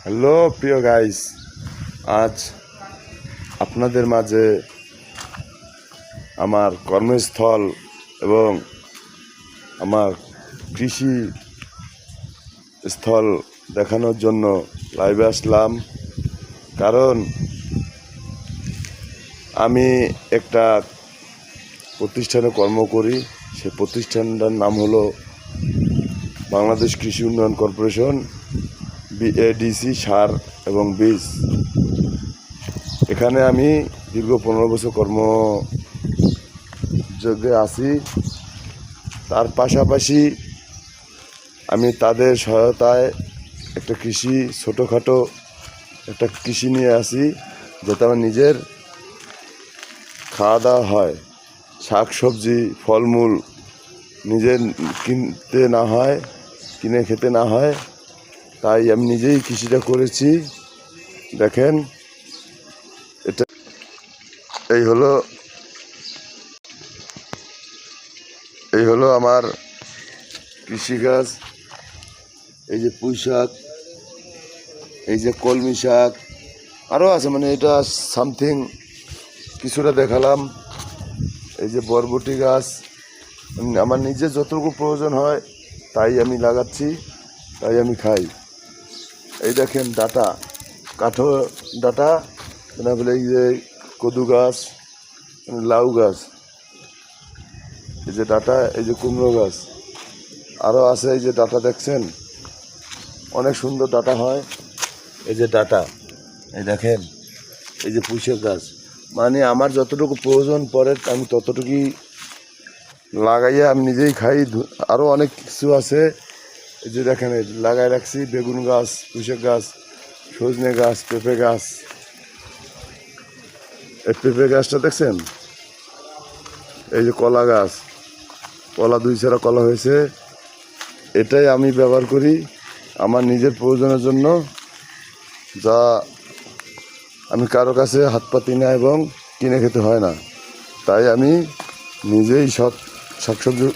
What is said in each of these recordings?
Hello প্রিয় guys, আজ আপনাদের মাঝে আমার কর্মস্থল এবং আমার কৃষি স্থল দেখানোর জন্য লাইভে আসলাম। কারণ আমি একটা প্রতিষ্ঠানে কর্ম করি। সে প্রতিষ্ঠানটার নাম হলো বাংলাদেশ কৃষি উন্নয়ন কর্পোরেশন, বিএডিসি সার এবং বীজ। এখানে আমি দীর্ঘ 15 বছর কর্মযোগে আছি। তার পাশাপাশি আমি তাদের সহায়তায় একটা ছোটোখাটো একটা কৃষি নিয়ে আসি, যাতে আমার নিজের খাওয়া দাওয়া হয়, শাক সবজি ফলমূল নিজের কিনে খেতে না হয়। তাই আমি নিজেই কৃষিটা করেছি। দেখেন, এটা এই হলো আমার কৃষিকাজ। এই যে পুঁই শাক, এই যে কলমি শাক, আরও আছে, মানে এটা সামথিং কিছুটা দেখালাম। এই যে বরবটি গাছ, আমার নিজের যতটুকু প্রয়োজন হয় তাই আমি লাগাচ্ছি, তাই আমি খাই। এই দেখেন ডাটা, কাঠো ডাটা, মানে বলে এই যে কদু গাছ, লাউ গাছ, এই যে ডাটা, এই যে কুমড়ো গাছ, আরও আছে। এই যে ডাটা দেখছেন, অনেক সুন্দর ডাটা হয়। এই যে ডাটা, এই দেখেন, এই যে পুঁইশাক গাছ, মানে আমার যতটুকু প্রয়োজন পড়ে আমি ততটুকুই লাগাইয়া আমি নিজেই খাই। আরও অনেক কিছু আছে। এই যে দেখেন, লাগাই রাখছি বেগুন গাছ, পুঁইশাক গাছ, সজনে গাছ, পেঁপে গাছ। এই পেঁপে গাছটা দেখছেন, এই যে কলা গাছ, কলা 2 চারা কলা হয়েছে। এটাই আমি ব্যবহার করি আমার নিজের প্রয়োজনের জন্য, যা আমি কারো কাছে হাত পাতি না এবং কিনে খেতে হয় না। তাই আমি নিজেই সব শাকসবজি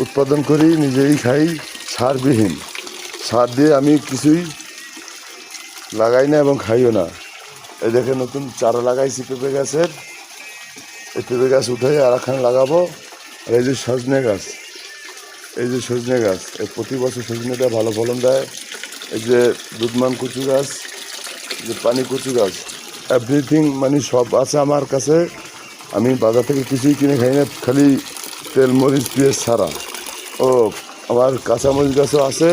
উৎপাদন করি, নিজেই খাই, সারবিহীন। সার দিয়ে আমি কিছুই লাগাই না এবং খাইও না। এই দেখে নতুন চারা লাগাইছি পেঁপে গাছের। এই পেঁপে গাছ উঠে আর একখানে লাগাবো। আর এই যে সজনে গাছ, এই প্রতি বছর সজনেটা ভালো ফলন দেয়। এই যে দুধমান কচু গাছ, যে পানি কচু গাছ, এভরিথিং মানে সব আছে আমার কাছে। আমি বাজার থেকে কিছুই কিনে খাই না, খালি তেল মরিচ পেঁয়াজ ছাড়া। ও, আমার কাঁচামরিচ গাছও আছে।